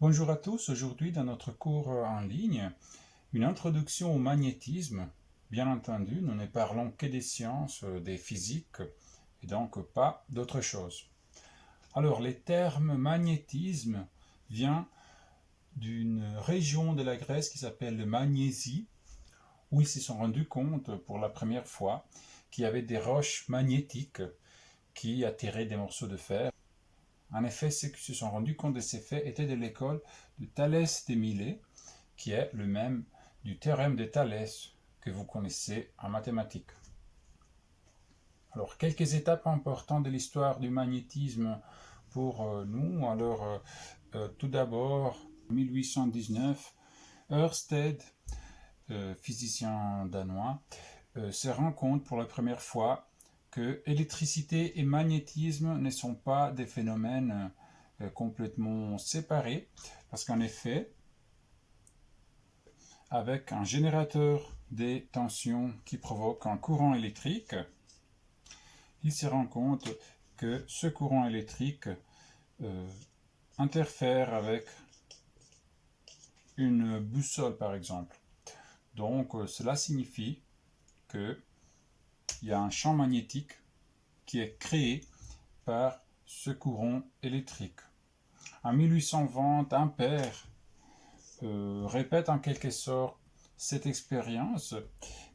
Bonjour à tous, aujourd'hui dans notre cours en ligne, une introduction au magnétisme. Bien entendu, nous ne parlons que des sciences, des physiques, et donc pas d'autre chose. Alors, les termes magnétisme vient d'une région de la Grèce qui s'appelle le Magnésie, où ils se sont rendus compte pour la première fois qu'il y avait des roches magnétiques qui attiraient des morceaux de fer. En effet, ceux qui se sont rendus compte de ces faits étaient de l'école de Thalès de Milet, qui est le même du théorème de Thalès que vous connaissez en mathématiques. Alors, quelques étapes importantes de l'histoire du magnétisme pour nous. Alors, tout d'abord, en 1819, Ørsted, physicien danois, se rend compte pour la première fois que électricité et magnétisme ne sont pas des phénomènes complètement séparés, parce qu'en effet, avec un générateur des tensions qui provoque un courant électrique, il se rend compte que ce courant électrique interfère avec une boussole par exemple. Donc cela signifie qu'il y a un champ magnétique qui est créé par ce courant électrique. En 1820, Ampère répète en quelque sorte cette expérience,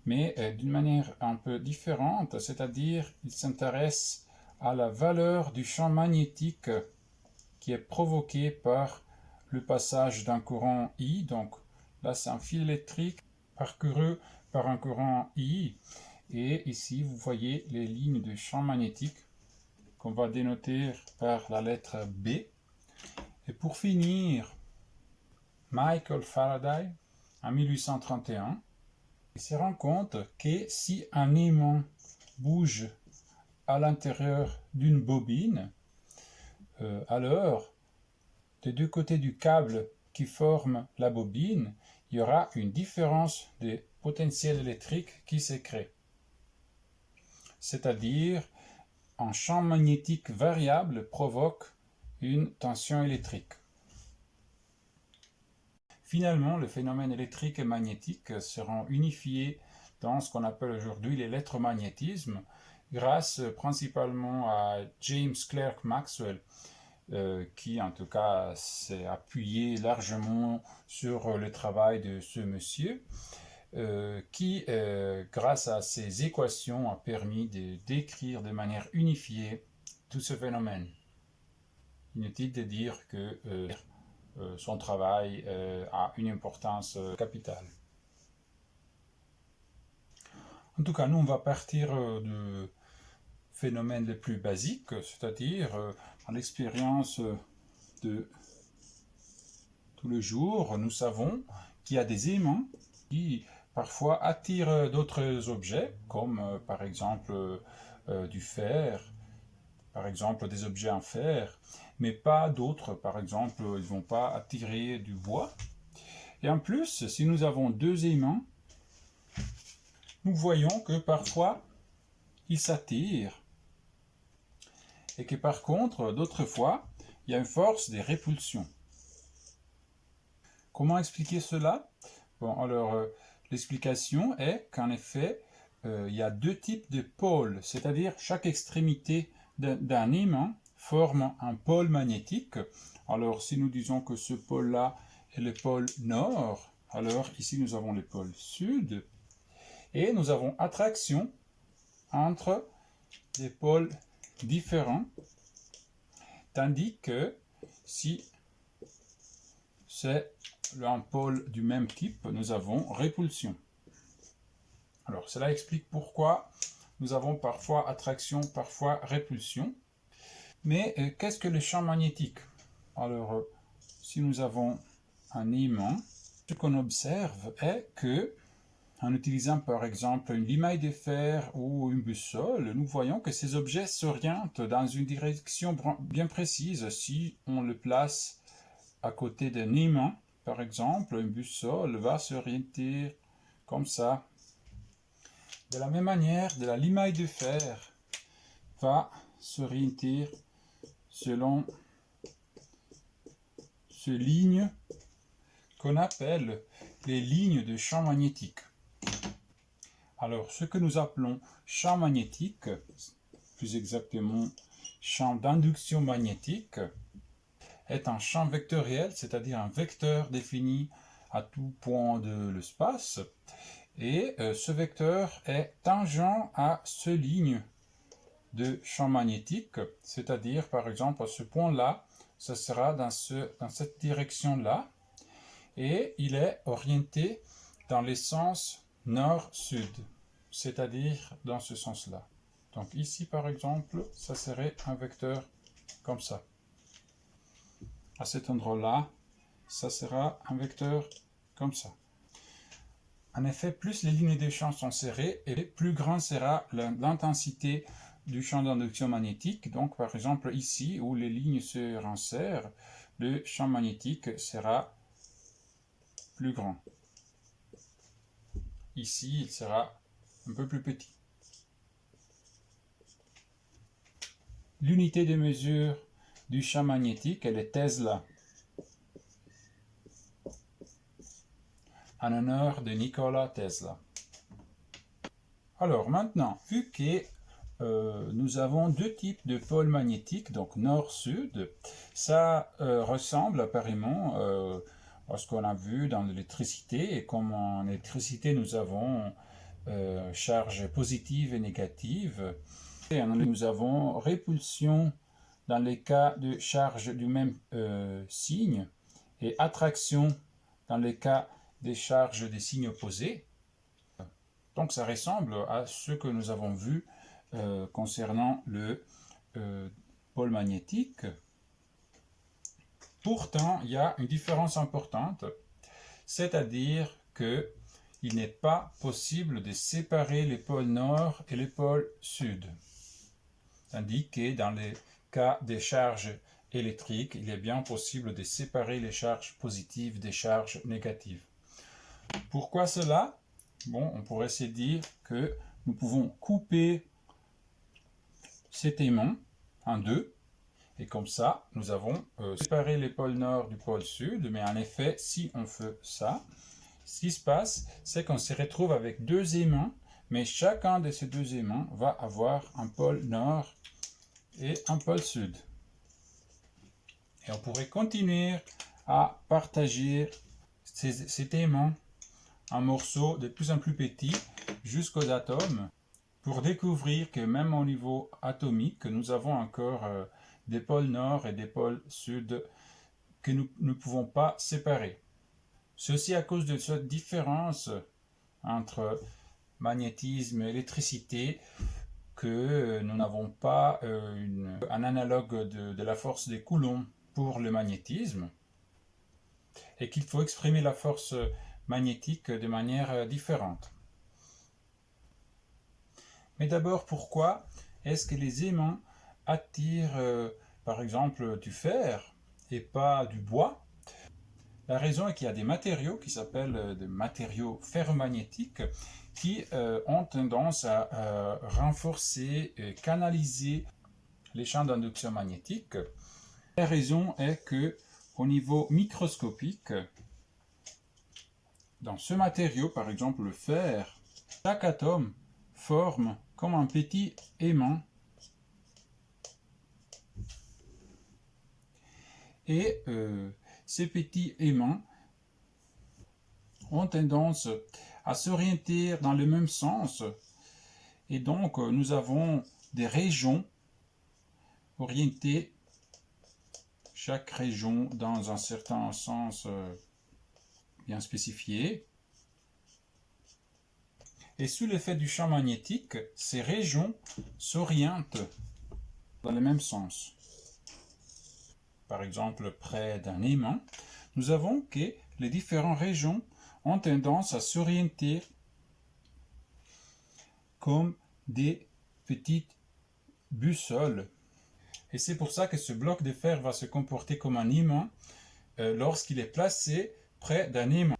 mais d'une manière un peu différente, c'est-à-dire il s'intéresse à la valeur du champ magnétique qui est provoqué par le passage d'un courant I. Donc là, c'est un fil électrique parcouru par un courant I. Et ici, vous voyez les lignes de champ magnétique qu'on va dénoter par la lettre B. Et pour finir, Michael Faraday, en 1831, il se rend compte que si un aimant bouge à l'intérieur d'une bobine, alors des deux côtés du câble qui forme la bobine, il y aura une différence de potentiel électrique qui se crée. C'est-à-dire, un champ magnétique variable provoque une tension électrique. Finalement, le phénomène électrique et magnétique seront unifiés dans ce qu'on appelle aujourd'hui l'électromagnétisme, grâce principalement à James Clerk Maxwell, qui en tout cas s'est appuyé largement sur le travail de ce monsieur, qui, grâce à ses équations, a permis de décrire de manière unifiée tout ce phénomène. Inutile de dire que son travail a une importance capitale. En tout cas, nous, on va partir du phénomène le plus basique, c'est-à-dire dans l'expérience de tous les jours, nous savons qu'il y a des aimants qui parfois attirent d'autres objets, comme par exemple du fer, par exemple des objets en fer, mais pas d'autres. Par exemple, ils ne vont pas attirer du bois. Et en plus, si nous avons deux aimants, nous voyons que parfois, ils s'attirent. Et que par contre, d'autres fois, il y a une force de répulsion. Comment expliquer cela? Bon, alors, l'explication est qu'en effet, il y a deux types de pôles, c'est-à-dire chaque extrémité d'un aimant forme un pôle magnétique. Alors, si nous disons que ce pôle-là est le pôle nord, alors ici nous avons le pôle sud, et nous avons attraction entre des pôles différents, tandis que si c'est un pôle du même type, nous avons répulsion. Alors, cela explique pourquoi nous avons parfois attraction, parfois répulsion. Mais qu'est-ce que le champ magnétique? Alors, si nous avons un aimant, ce qu'on observe est que, en utilisant par exemple une limaille de fer ou une boussole, nous voyons que ces objets s'orientent dans une direction bien précise. Si on le place à côté d'un aimant, par exemple, une boussole va s'orienter comme ça. De la même manière, de la limaille de fer va s'orienter selon ces lignes qu'on appelle les lignes de champ magnétique. Alors, ce que nous appelons champ magnétique, plus exactement champ d'induction magnétique, est un champ vectoriel, c'est-à-dire un vecteur défini à tout point de l'espace. Et ce vecteur est tangent à ce ligne de champ magnétique, c'est-à-dire par exemple à ce point-là, ce sera dans cette direction-là, et il est orienté dans les sens nord-sud, c'est-à-dire dans ce sens-là. Donc ici par exemple, ça serait un vecteur comme ça. À cet endroit-là, ça sera un vecteur comme ça. En effet, plus les lignes de champ sont serrées, et plus grande sera l'intensité du champ d'induction magnétique. Donc par exemple ici, où les lignes se resserrent, le champ magnétique sera plus grand. Ici, il sera un peu plus petit. L'unité de mesure du champ magnétique, elle est Tesla, en honneur de Nikola Tesla. Alors maintenant, vu que nous avons deux types de pôles magnétiques, donc nord-sud, ça ressemble apparemment à ce qu'on a vu dans l'électricité, et comme en électricité nous avons charge positive et négative, et nous avons répulsion dans les cas de charge du même signe, et attraction dans les cas des charges des signes opposés. Donc ça ressemble à ce que nous avons vu concernant le pôle magnétique. Pourtant, il y a une différence importante, c'est-à-dire que il n'est pas possible de séparer les pôles nord et les pôles sud. Tandis que dans les cas des charges électriques, il est bien possible de séparer les charges positives des charges négatives. Pourquoi cela? Bon, on pourrait se dire que nous pouvons couper cet aimant en deux, et comme ça, nous avons séparé les pôles nord du pôle sud, mais en effet, si on fait ça, ce qui se passe, c'est qu'on se retrouve avec deux aimants, mais chacun de ces deux aimants va avoir un pôle nord et un pôle sud. Et on pourrait continuer à partager cet aimant en morceaux de plus en plus petits jusqu'aux atomes, pour découvrir que même au niveau atomique, nous avons encore des pôles nord et des pôles sud que nous ne pouvons pas séparer. Ceci à cause de cette différence entre magnétisme et électricité, que nous n'avons pas un analogue de la force des coulombs pour le magnétisme, et qu'il faut exprimer la force magnétique de manière différente. Mais d'abord, pourquoi est-ce que les aimants attirent par exemple du fer et pas du bois? La raison est qu'il y a des matériaux qui s'appellent des matériaux ferromagnétiques qui ont tendance à renforcer et canaliser les champs d'induction magnétique. La raison est que au niveau microscopique, dans ce matériau, par exemple le fer, chaque atome forme comme un petit aimant, et ces petits aimants ont tendance à s'orienter dans le même sens, et donc nous avons des régions orientées, chaque région dans un certain sens bien spécifié. Et sous l'effet du champ magnétique, ces régions s'orientent dans le même sens. Par exemple, près d'un aimant, nous avons que les différentes régions ont tendance à s'orienter comme des petites bussoles. Et c'est pour ça que ce bloc de fer va se comporter comme un aimant lorsqu'il est placé près d'un aimant.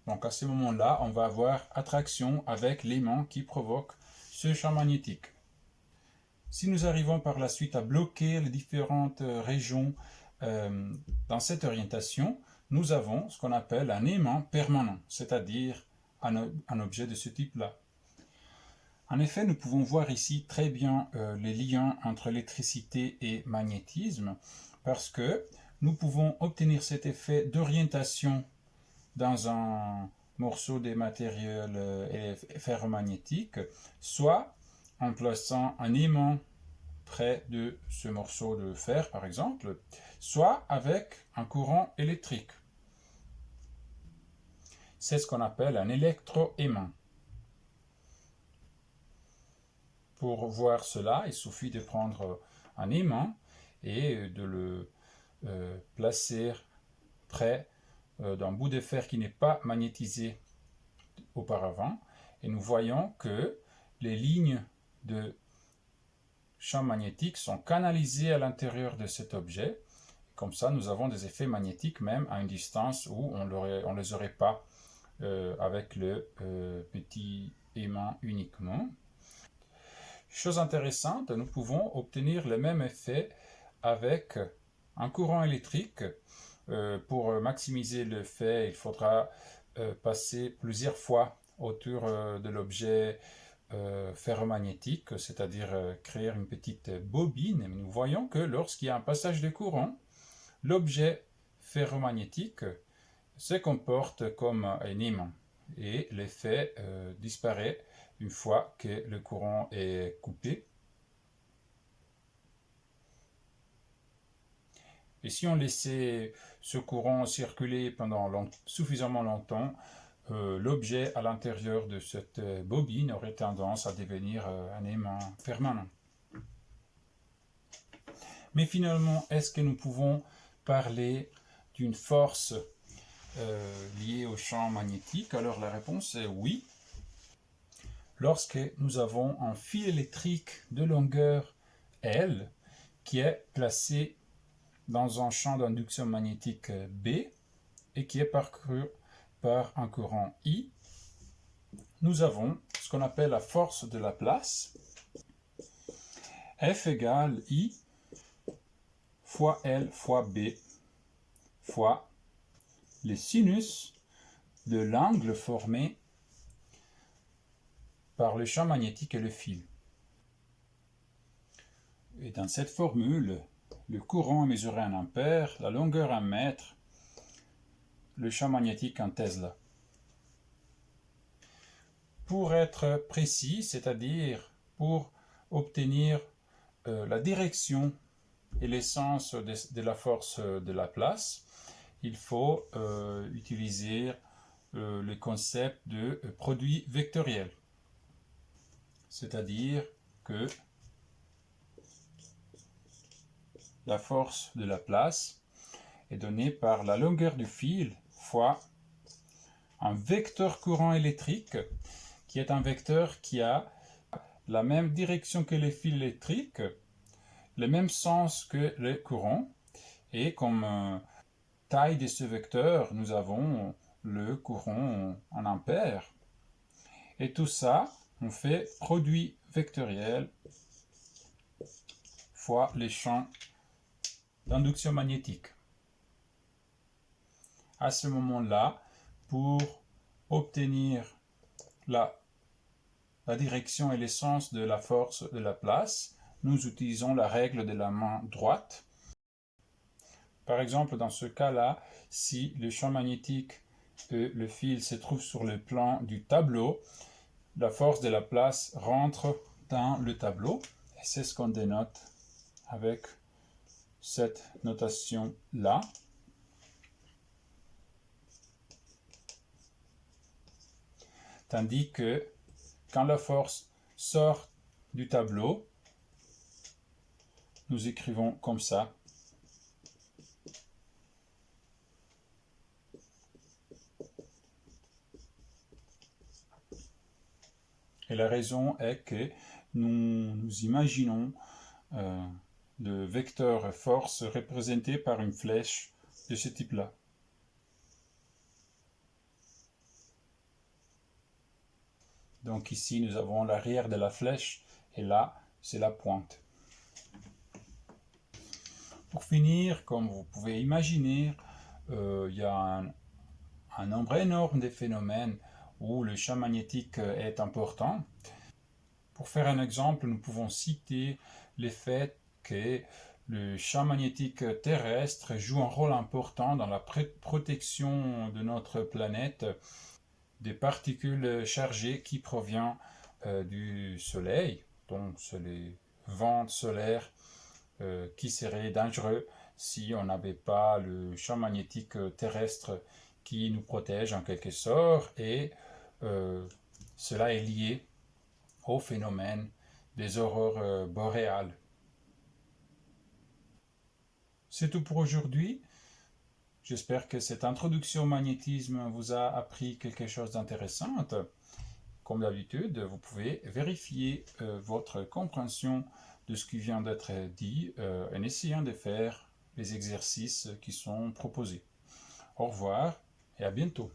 Donc à ce moment-là, on va avoir attraction avec l'aimant qui provoque ce champ magnétique. Si nous arrivons par la suite à bloquer les différentes régions dans cette orientation, nous avons ce qu'on appelle un aimant permanent, c'est-à-dire un objet de ce type-là. En effet, nous pouvons voir ici très bien les liens entre électricité et magnétisme, parce que nous pouvons obtenir cet effet d'orientation dans un morceau des matériels ferromagnétiques, soit en plaçant un aimant près de ce morceau de fer, par exemple, soit avec un courant électrique. C'est ce qu'on appelle un électroaimant. Pour voir cela, il suffit de prendre un aimant et de le placer près d'un bout de fer qui n'est pas magnétisé auparavant. Et nous voyons que les lignes de champ magnétique sont canalisées à l'intérieur de cet objet. Comme ça, nous avons des effets magnétiques même à une distance où on ne les aurait pas avec le petit aimant uniquement. Chose intéressante, nous pouvons obtenir le même effet avec un courant électrique. Pour maximiser l'effet, il faudra passer plusieurs fois autour de l'objet ferromagnétique, c'est-à-dire créer une petite bobine. Nous voyons que lorsqu'il y a un passage de courant, l'objet ferromagnétique se comporte comme un aimant et l'effet disparaît une fois que le courant est coupé. Et si on laissait ce courant circuler pendant suffisamment longtemps, l'objet à l'intérieur de cette bobine aurait tendance à devenir un aimant permanent. Mais finalement, est-ce que nous pouvons parler d'une force liée au champ magnétique? Alors la réponse est oui. Lorsque nous avons un fil électrique de longueur L qui est placé dans un champ d'induction magnétique B et qui est parcouru par un courant I, nous avons ce qu'on appelle la force de la place. F égale I fois L fois B fois le sinus de l'angle formé par le champ magnétique et le fil. Et dans cette formule, le courant est mesuré en ampères, la longueur en mètres, le champ magnétique en Tesla. Pour être précis, c'est-à-dire pour obtenir la direction et l'essence de la force de la place, il faut utiliser le concept de produit vectoriel. C'est-à-dire que la force de la place est donnée par la longueur du fil fois un vecteur courant électrique qui est un vecteur qui a la même direction que les fils électriques, le même sens que le courant, et comme taille de ce vecteur, nous avons le courant en ampères. Et tout ça, on fait produit vectoriel fois les champs d'induction magnétique. À ce moment-là, pour obtenir la direction et l'essence de la force de la place, nous utilisons la règle de la main droite. Par exemple, dans ce cas-là, si le champ magnétique et le fil se trouvent sur le plan du tableau, la force de la place rentre dans le tableau. Et c'est ce qu'on dénote avec cette notation-là. Tandis que quand la force sort du tableau, nous écrivons comme ça. Et la raison est que nous imaginons le vecteur force représenté par une flèche de ce type-là. Donc ici, nous avons l'arrière de la flèche et là, c'est la pointe. Pour finir, comme vous pouvez imaginer, il y a un nombre énorme de phénomènes où le champ magnétique est important. Pour faire un exemple, nous pouvons citer le fait que le champ magnétique terrestre joue un rôle important dans la protection de notre planète des particules chargées qui proviennent du Soleil, donc c'est les vents solaires qui seraient dangereux si on n'avait pas le champ magnétique terrestre qui nous protège en quelque sorte, et cela est lié au phénomène des aurores boréales. C'est tout pour aujourd'hui. J'espère que cette introduction au magnétisme vous a appris quelque chose d'intéressant. Comme d'habitude, vous pouvez vérifier votre compréhension de ce qui vient d'être dit en essayant de faire les exercices qui sont proposés. Au revoir et à bientôt.